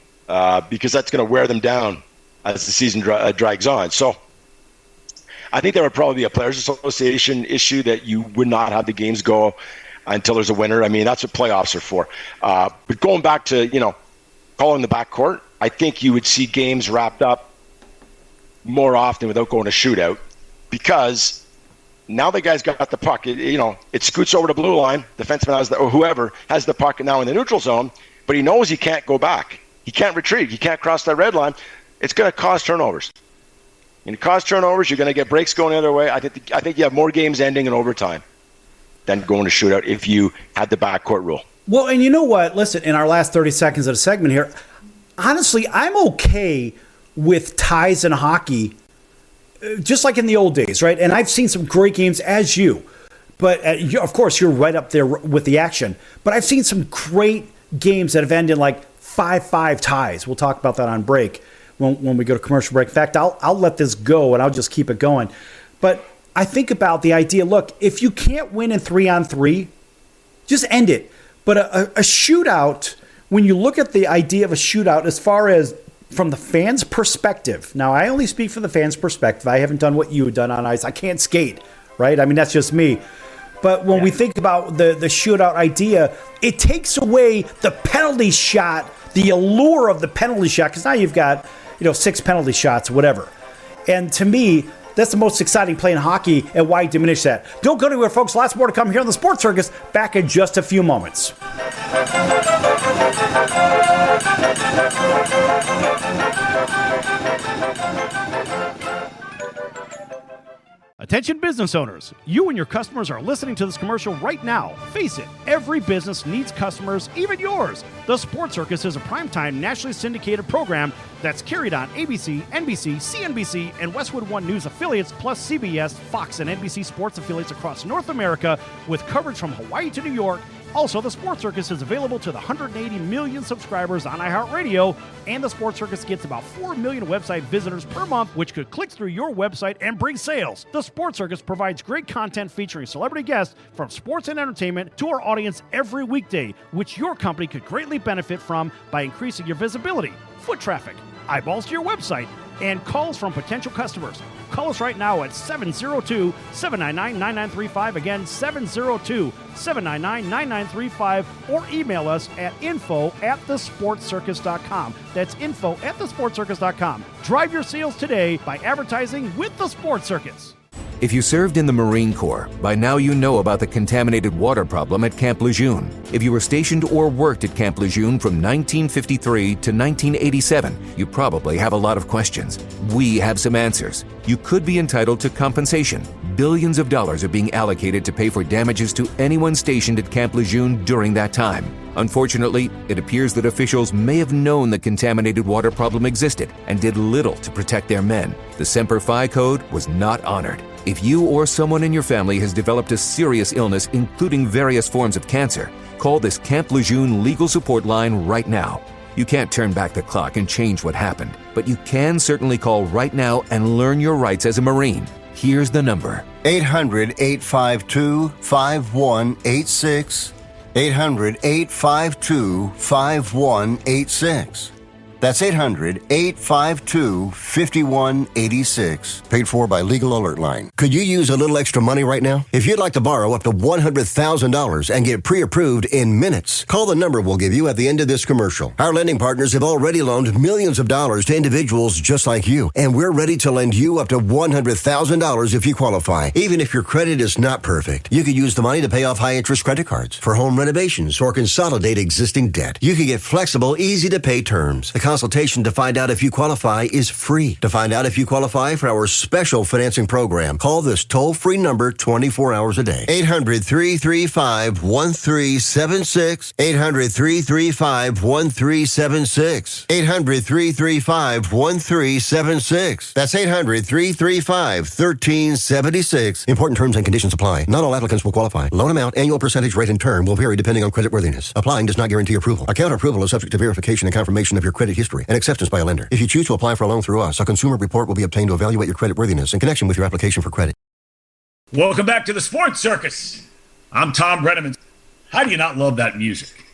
because that's going to wear them down as the season drags on. So I think there would probably be a Players Association issue that you would not have the games go until there's a winner. I mean, that's what playoffs are for. But going back to, calling the backcourt, I think you would see games wrapped up more often without going to shootout because now the guy's got the puck. It scoots over the blue line. Defenseman or whoever has the puck now in the neutral zone, but he knows he can't go back. He can't retrieve. He can't cross that red line. It's going to cause turnovers. And it cause turnovers, you're going to get breaks going the other way. I think you have more games ending in overtime than going to shootout if you had the backcourt rule. Well, and you know what? Listen, in our last 30 seconds of the segment here, honestly, I'm okay with ties in hockey, just like in the old days, right? And I've seen some great games as you. But, of course, you're right up there with the action. But I've seen some great games that have ended like 5-5 ties. We'll talk about that on break when we go to commercial break. In fact, I'll let this go and I'll just keep it going. But I think about the idea, look, if you can't win in 3-on-3, just end it. But a shootout, when you look at the idea of a shootout as far as from the fans' perspective, now I only speak from the fans' perspective. I haven't done what you've done on ice. I can't skate, right? I mean, that's just me. But when we think about the shootout idea, it takes away the penalty shot, the allure of the penalty shot, because now you've got 6 penalty shots, whatever. And to me, that's the most exciting play in hockey, and why diminish that? Don't go anywhere, folks. Lots more to come here on the Sports Circus. Back in just a few moments. Attention business owners, you and your customers are listening to this commercial right now. Face it, every business needs customers, even yours. The Sports Circus is a primetime nationally syndicated program that's carried on ABC, NBC, CNBC, and Westwood One News affiliates, plus CBS, Fox, and NBC sports affiliates across North America with coverage from Hawaii to New York. Also, the Sports Circus is available to the 180 million subscribers on iHeartRadio, and the Sports Circus gets about 4 million website visitors per month, which could click through your website and bring sales. The Sports Circus provides great content featuring celebrity guests from sports and entertainment to our audience every weekday, which your company could greatly benefit from by increasing your visibility, foot traffic, eyeballs to your website, and calls from potential customers. Call us right now at 702-799-9935. Again, 702-799-9935. Or email us at info@thesportscircus.com. That's info@thesportscircus.com. Drive your sales today by advertising with the Sports Circus. If you served in the Marine Corps, by now you know about the contaminated water problem at Camp Lejeune. If you were stationed or worked at Camp Lejeune from 1953 to 1987, you probably have a lot of questions. We have some answers. You could be entitled to compensation. Billions of dollars are being allocated to pay for damages to anyone stationed at Camp Lejeune during that time. Unfortunately, it appears that officials may have known the contaminated water problem existed and did little to protect their men. The Semper Fi code was not honored. If you or someone in your family has developed a serious illness, including various forms of cancer, call this Camp Lejeune legal support line right now. You can't turn back the clock and change what happened, but you can certainly call right now and learn your rights as a Marine. Here's the number. 800-852-5186. 800-852-5186. That's 800-852-5186. Paid for by Legal Alert Line. Could you use a little extra money right now? If you'd like to borrow up to $100,000 and get pre-approved in minutes, call the number we'll give you at the end of this commercial. Our lending partners have already loaned millions of dollars to individuals just like you, and we're ready to lend you up to $100,000 if you qualify. Even if your credit is not perfect, you could use the money to pay off high-interest credit cards, for home renovations, or consolidate existing debt. You can get flexible, easy-to-pay terms. The consultation to find out if you qualify is free. To find out if you qualify for our special financing program, call this toll-free number 24 hours a day. 800-335-1376. 800-335-1376. 800-335-1376. That's 800-335-1376. Important terms and conditions apply. Not all applicants will qualify. Loan amount, annual percentage rate, and term will vary depending on creditworthiness. Applying does not guarantee approval. Account approval is subject to verification and confirmation of your credit history, and acceptance by a lender. If you choose to apply for a loan through us, a consumer report will be obtained to evaluate your creditworthiness in connection with your application for credit. Welcome back to the Sports Circus. I'm Tom Brenneman. How do you not love that music?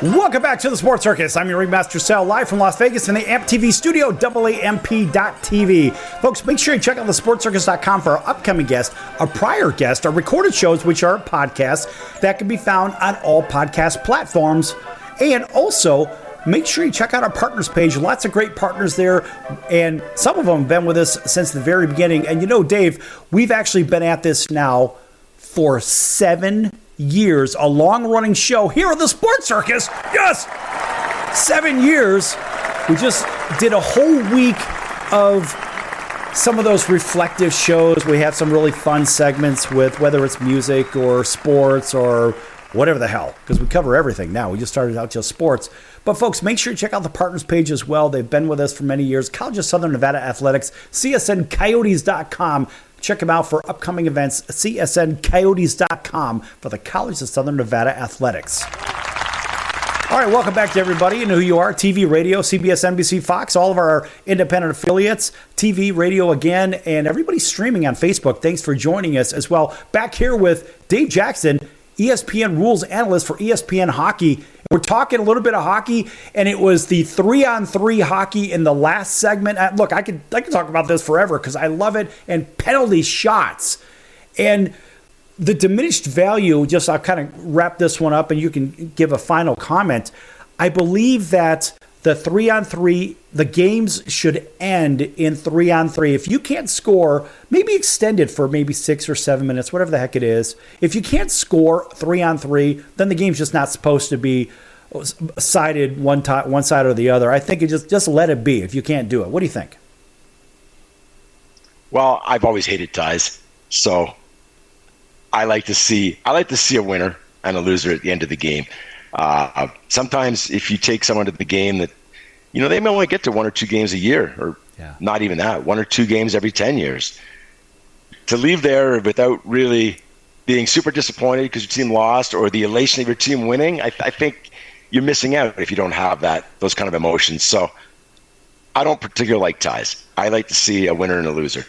Welcome back to the Sports Circus. I'm your Ringmaster Sal, live from Las Vegas in the AMP TV studio, AAMP.TV. Folks, make sure you check out the sportscircus.com for our upcoming guest, our prior guest, our recorded shows, which are podcasts that can be found on all podcast platforms. And also, make sure you check out our partners page. Lots of great partners there, and some of them have been with us since the very beginning. And you know, Dave, we've actually been at this now for 7 years, a long-running show here on the Sports Circus. Yes! 7 years. We just did a whole week of some of those reflective shows. We have some really fun segments with whether it's music or sports or whatever the hell, because we cover everything now. We just started out just sports. But folks, make sure you check out the partners page as well. They've been with us for many years. College of Southern Nevada Athletics, csncoyotes.com. Check them out for upcoming events, csncoyotes.com for the College of Southern Nevada Athletics. All right, welcome back to everybody. You know who you are. TV, radio, CBS, NBC, Fox, all of our independent affiliates, TV, radio again, and everybody streaming on Facebook. Thanks for joining us as well. Back here with Dave Jackson, ESPN rules analyst for ESPN Hockey. We're talking a little bit of hockey, and it was the 3-on-3 hockey in the last segment. Look, I could talk about this forever because I love it, and penalty shots. And the diminished value, just I'll kind of wrap this one up, and you can give a final comment. I believe that the 3-on-3, the games should end in 3-on-3. If you can't score, maybe extend it for maybe 6 or 7 minutes, whatever the heck it is. If you can't score 3-on-3, then the game's just not supposed to be sided one side or the other. I think it just let it be if you can't do it. What do you think? Well, I've always hated ties, so I like to see a winner and a loser at the end of the game. Sometimes if you take someone to the game that, you know, they may only get to 1 or 2 games a year, or not even that, 1 or 2 games every 10 years. To leave there without really being super disappointed because your team lost or the elation of your team winning, I think you're missing out if you don't have those kind of emotions. So I don't particularly like ties. I like to see a winner and a loser.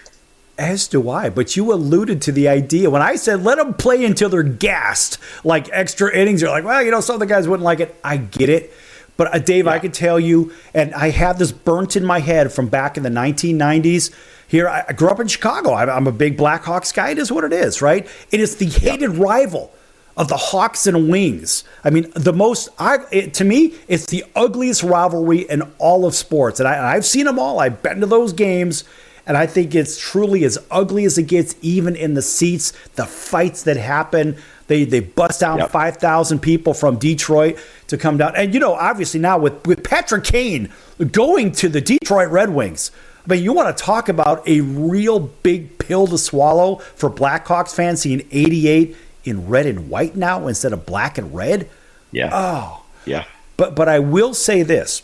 As do I, but you alluded to the idea. When I said let them play until they're gassed, like extra innings, you're like, well, you know, some of the guys wouldn't like it. I get it. But Dave, I could tell you, and I have this burnt in my head from back in the 1990s. Here, I grew up in Chicago. I'm a big Blackhawks guy. It is what it is, right? It is the hated rival of the Hawks and Wings. I mean, to me, it's the ugliest rivalry in all of sports. And I've seen them all. I've been to those games. And I think it's truly as ugly as it gets, even in the seats, the fights that happen. They bust down 5,000 people from Detroit to come down. And, you know, obviously now with Patrick Kane going to the Detroit Red Wings, I mean, you want to talk about a real big pill to swallow for Blackhawks fans seeing 88 in red and white now instead of black and red? Yeah. Oh. Yeah. But I will say this.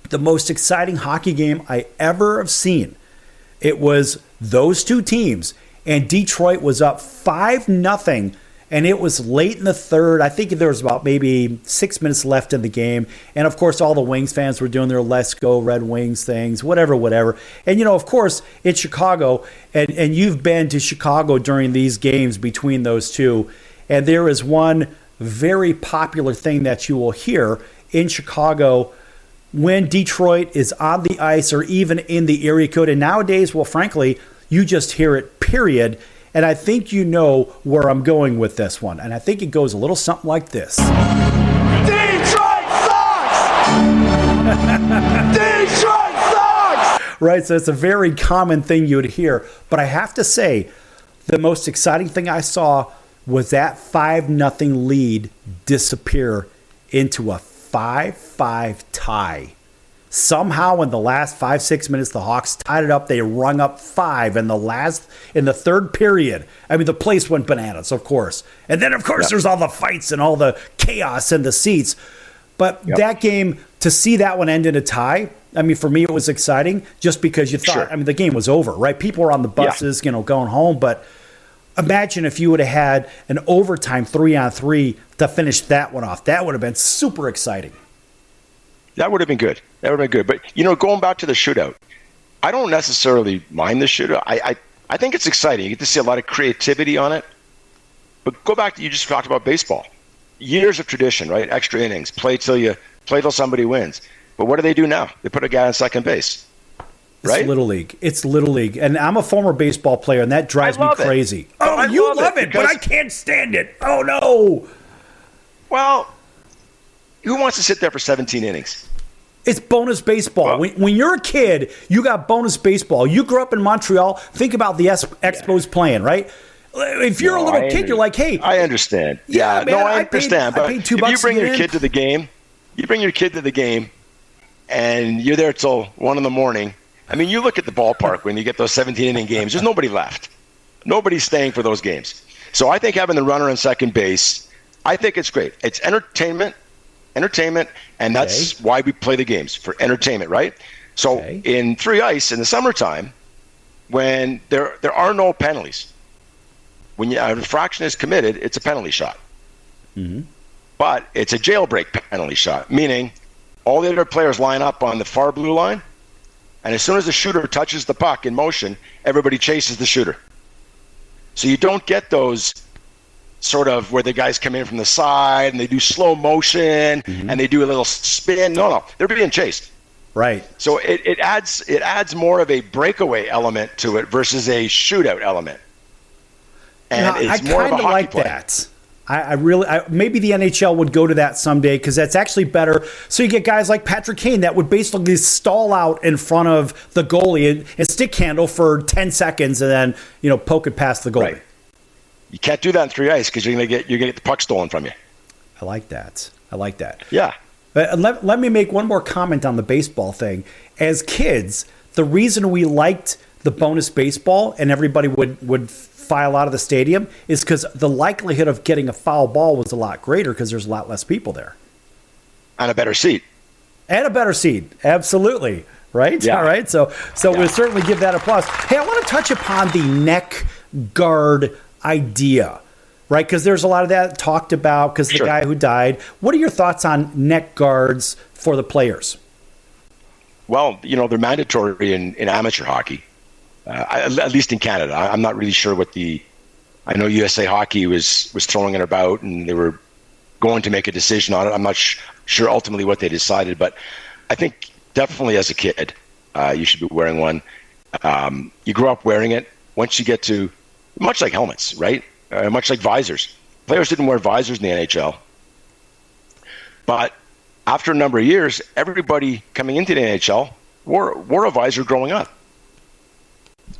The most exciting hockey game I ever have seen, it was those two teams, and Detroit was up 5-0, and it was late in the third. I think there was about maybe 6 minutes left in the game, and of course all the Wings fans were doing their Let's Go Red Wings things, whatever. And you know, of course, it's Chicago, and you've been to Chicago during these games between those two, and there is one very popular thing that you will hear in Chicago when Detroit is on the ice or even in the area code. And nowadays, well, frankly, you just hear it, period. And I think you know where I'm going with this one. And I think it goes a little something like this. Detroit sucks! Detroit sucks! Right, so it's a very common thing you would hear. But I have to say, the most exciting thing I saw was that 5-0 lead disappear into a 5-5 tie Somehow in the last 5-6 minutes, the Hawks tied it up. They rung up 5 in the third period. I mean, the place went bananas, of course. And then, of course, there's all the fights and all the chaos in the seats. But that game, to see that one end in a tie, I mean, for me, it was exciting just because you thought, I mean, the game was over, right? People were on the buses, going home. But imagine if you would have had an overtime 3-on-3 to finish that one off. That would have been super exciting. That would have been good. But, going back to the shootout, I don't necessarily mind the shootout. I think it's exciting. You get to see a lot of creativity on it. But go back to, you just talked about baseball. Years of tradition, right? Extra innings. Play till somebody wins. But what do they do now? They put a guy on second base. Right? It's Little League. And I'm a former baseball player, and that drives me crazy. Oh, you love it, but I can't stand it. Oh, no. Well, who wants to sit there for 17 innings? It's bonus baseball. When you're a kid, you got bonus baseball. You grew up in Montreal. Think about the Expos playing, right? If you're a little kid, you're like, hey. I understand. Yeah, man, I understand. But if you bring your kid to the game, and you're there till 1 a.m. I mean, you look at the ballpark when you get those 17-inning games, there's nobody left. Nobody's staying for those games. So I think having the runner on second base, I think it's great. It's entertainment, and that's why we play the games, for entertainment, right? So in 3-ice in the summertime, when there are no penalties, when an infraction is committed, it's a penalty shot. Mm-hmm. But it's a jailbreak penalty shot, meaning all the other players line up on the far blue line, and as soon as the shooter touches the puck in motion, everybody chases the shooter. So you don't get those sort of where the guys come in from the side and they do slow motion and they do a little spin. No, they're being chased. Right. So it adds more of a breakaway element to it versus a shootout element. And it's more of a hockey play. That. I really maybe the NHL would go to that someday because that's actually better. So you get guys like Patrick Kane that would basically stall out in front of the goalie and stick handle for 10 seconds and then poke it past the goalie. Right. You can't do that in 3-ice because you're gonna get the puck stolen from you. I like that. Yeah. But let me make one more comment on the baseball thing. As kids, the reason we liked the bonus baseball and everybody would file out of the stadium is because the likelihood of getting a foul ball was a lot greater because there's a lot less people there. And a better seat. Absolutely. Right? Yeah. All right. So we'll certainly give that a plus. Hey, I want to touch upon the neck guard idea, right? Because there's a lot of that talked about because the guy who died. What are your thoughts on neck guards for the players? Well, they're mandatory in amateur hockey. At least in Canada. I'm not really sure I know USA Hockey was throwing it about and they were going to make a decision on it. I'm not sure ultimately what they decided, but I think definitely as a kid, you should be wearing one. You grow up wearing it. Once you get to, much like helmets, right? Much like visors. Players didn't wear visors in the NHL. But after a number of years, everybody coming into the NHL wore a visor growing up.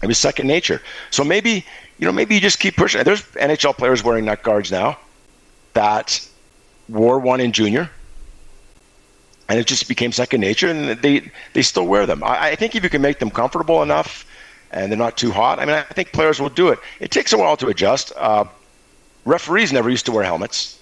It was second nature. So maybe you just keep pushing. There's NHL players wearing neck guards now that wore one in junior, and it just became second nature, and they still wear them. I think if you can make them comfortable enough and they're not too hot, I think players will do it. It takes a while to adjust. Referees never used to wear helmets.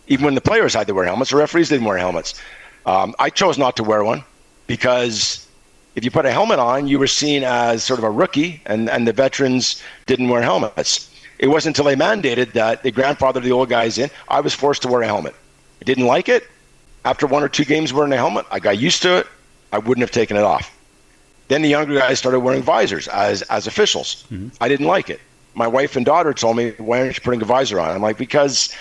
Even when the players had to wear helmets, the referees didn't wear helmets. I chose not to wear one because if you put a helmet on, you were seen as sort of a rookie, and the veterans didn't wear helmets. It wasn't until they mandated that they grandfathered the old guys in, I was forced to wear a helmet. I didn't like it. After 1 or 2 games wearing a helmet, I got used to it. I wouldn't have taken it off. Then the younger guys started wearing visors as officials. Mm-hmm. I didn't like it. My wife and daughter told me, why aren't you putting a visor on? I'm like, because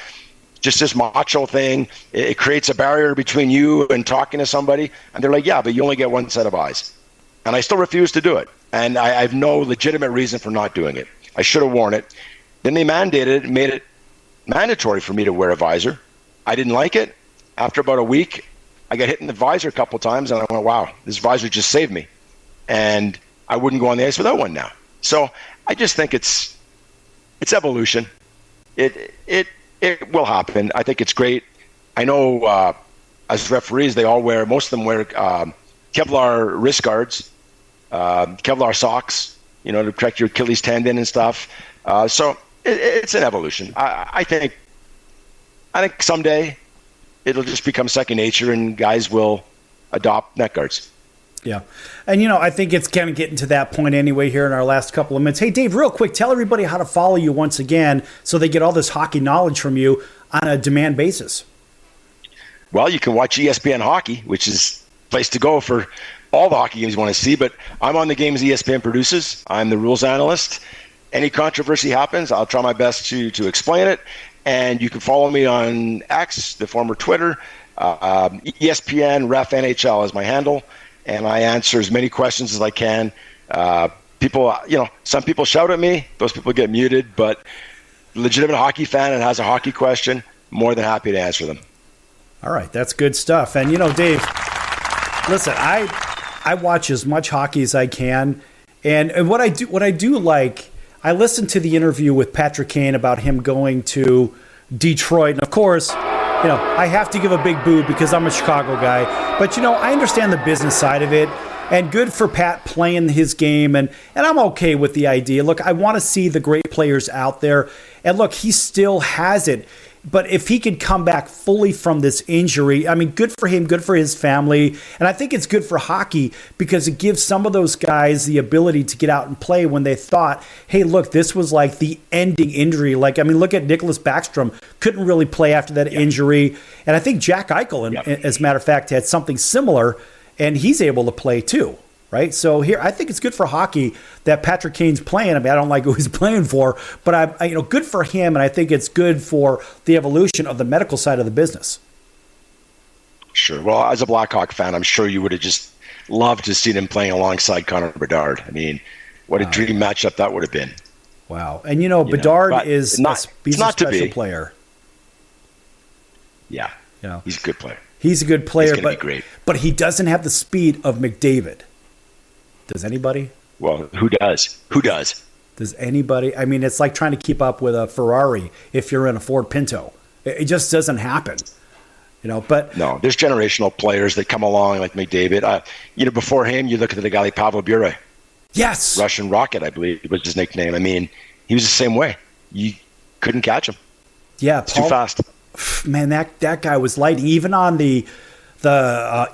just this macho thing, it creates a barrier between you and talking to somebody. And they're like, yeah, but you only get one set of eyes. And I still refuse to do it. And I have no legitimate reason for not doing it. I should have worn it. Then they mandated it, made it mandatory for me to wear a visor. I didn't like it. After about a week, I got hit in the visor a couple times, and I went, wow, this visor just saved me. And I wouldn't go on the ice without one now. So I just think it's evolution. It will happen. I think it's great. I know as referees, most of them wear Kevlar wrist guards, Kevlar socks, to protect your Achilles tendon and stuff. So it's an evolution. I think someday it'll just become second nature and guys will adopt neck guards. Yeah. And, I think it's kind of getting to that point anyway here in our last couple of minutes. Hey, Dave, real quick, tell everybody how to follow you once again so they get all this hockey knowledge from you on a demand basis. Well, you can watch ESPN Hockey, which is the place to go for all the hockey games you want to see. But I'm on the games ESPN produces. I'm the rules analyst. Any controversy happens, I'll try my best to explain it. And you can follow me on X, the former Twitter. ESPN Ref NHL is my handle. And I answer as many questions as I can. People, some people shout at me. Those people get muted. But legitimate hockey fan and has a hockey question, more than happy to answer them. All right, that's good stuff. And, Dave, listen, I watch as much hockey as I can. And what I do like, I listened to the interview with Patrick Kane about him going to Detroit. And, of course, I have to give a big boo because I'm a Chicago guy. But, I understand the business side of it. And good for Pat playing his game. And I'm okay with the idea. Look, I want to see the great players out there. And, look, he still has it. But if he could come back fully from this injury, I mean, good for him, good for his family. And I think it's good for hockey because it gives some of those guys the ability to get out and play when they thought, hey, look, this was like the ending injury. Look at Nicholas Backstrom. Couldn't really play after that injury. And I think Jack Eichel, as a matter of fact, had something similar, and he's able to play too. Right, so here I think it's good for hockey that Patrick Kane's playing. I mean, I don't like who he's playing for, but I good for him, and I think it's good for the evolution of the medical side of the business. Sure. Well, as a Blackhawk fan, I'm sure you would have just loved to see him playing alongside Connor Bedard. I mean, what a dream matchup that would have been. Wow, and Bedard is he's a special player. Yeah, he's a good player. He's a good player, he's gonna be great. But he doesn't have the speed of McDavid. Does anybody? Well, who does? Who does? Does anybody? I mean, it's like trying to keep up with a Ferrari if you're in a Ford Pinto. It just doesn't happen. But no, there's generational players that come along like McDavid. Before him, you look at the guy like Pavel Bure. Yes. Russian Rocket, I believe was his nickname. I mean, he was the same way. You couldn't catch him. Yeah. Too fast. Man, that guy was lighting. Even on the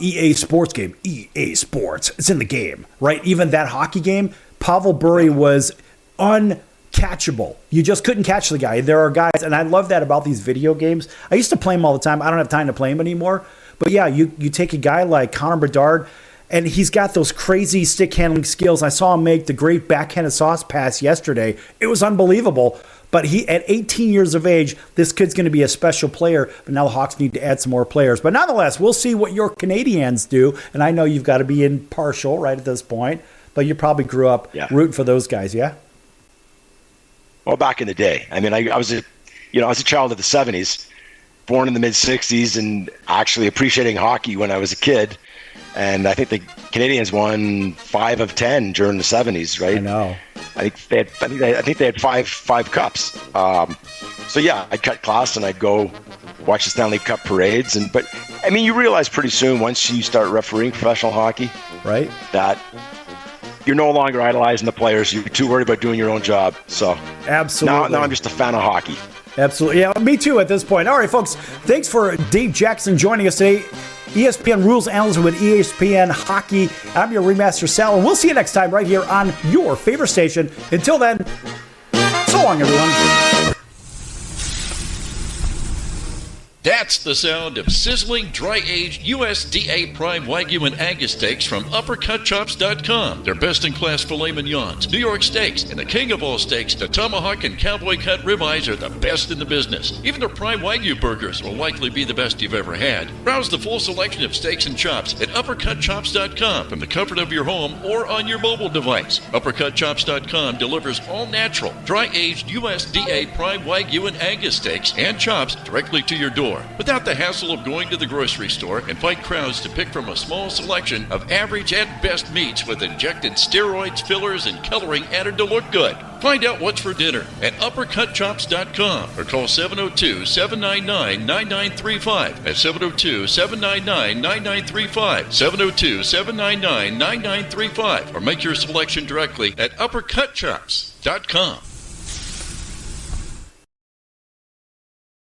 EA Sports game, EA Sports, it's in the game, right? Even that hockey game, Pavel Bure was uncatchable. You just couldn't catch the guy. There are guys, and I love that about these video games. I used to play them all the time. I don't have time to play them anymore. But yeah, you take a guy like Connor Bedard, and he's got those crazy stick handling skills. I saw him make the great backhanded sauce pass yesterday. It was unbelievable. But at 18 years of age, this kid's going to be a special player. But now the Hawks need to add some more players. But nonetheless, we'll see what your Canadians do. And I know you've got to be impartial right at this point. But you probably grew up rooting for those guys, yeah? Well, back in the day. I mean, I was a child of the 70s, born in the mid-60s, and actually appreciating hockey when I was a kid. And I think the Canadians won 5 of 10 during the 70s, right? I know. I think they had five cups. So yeah, I'd cut class and I'd go watch the Stanley Cup parades. But I mean, you realize pretty soon once you start refereeing professional hockey, right, that you're no longer idolizing the players. You're too worried about doing your own job. So absolutely, now I'm just a fan of hockey. Absolutely, yeah, me too at this point. All right, folks, thanks for Dave Jackson joining us today. ESPN Rules Analyst with ESPN Hockey. I'm your Ringmaster Sal, and we'll see you next time right here on your favorite station. Until then, so long, everyone. That's the sound of sizzling, dry-aged USDA Prime Wagyu and Angus steaks from UppercutChops.com. Their best-in-class filet mignons, New York steaks, and the king of all steaks, the tomahawk and cowboy cut ribeyes are the best in the business. Even their Prime Wagyu burgers will likely be the best you've ever had. Browse the full selection of steaks and chops at UppercutChops.com from the comfort of your home or on your mobile device. UppercutChops.com delivers all-natural, dry-aged USDA Prime Wagyu and Angus steaks and chops directly to your door, without the hassle of going to the grocery store and fight crowds to pick from a small selection of average at best meats with injected steroids, fillers, and coloring added to look good. Find out what's for dinner at uppercutchops.com or call 702-799-9935. That's 702-799-9935. 702-799-9935. Or make your selection directly at uppercutchops.com.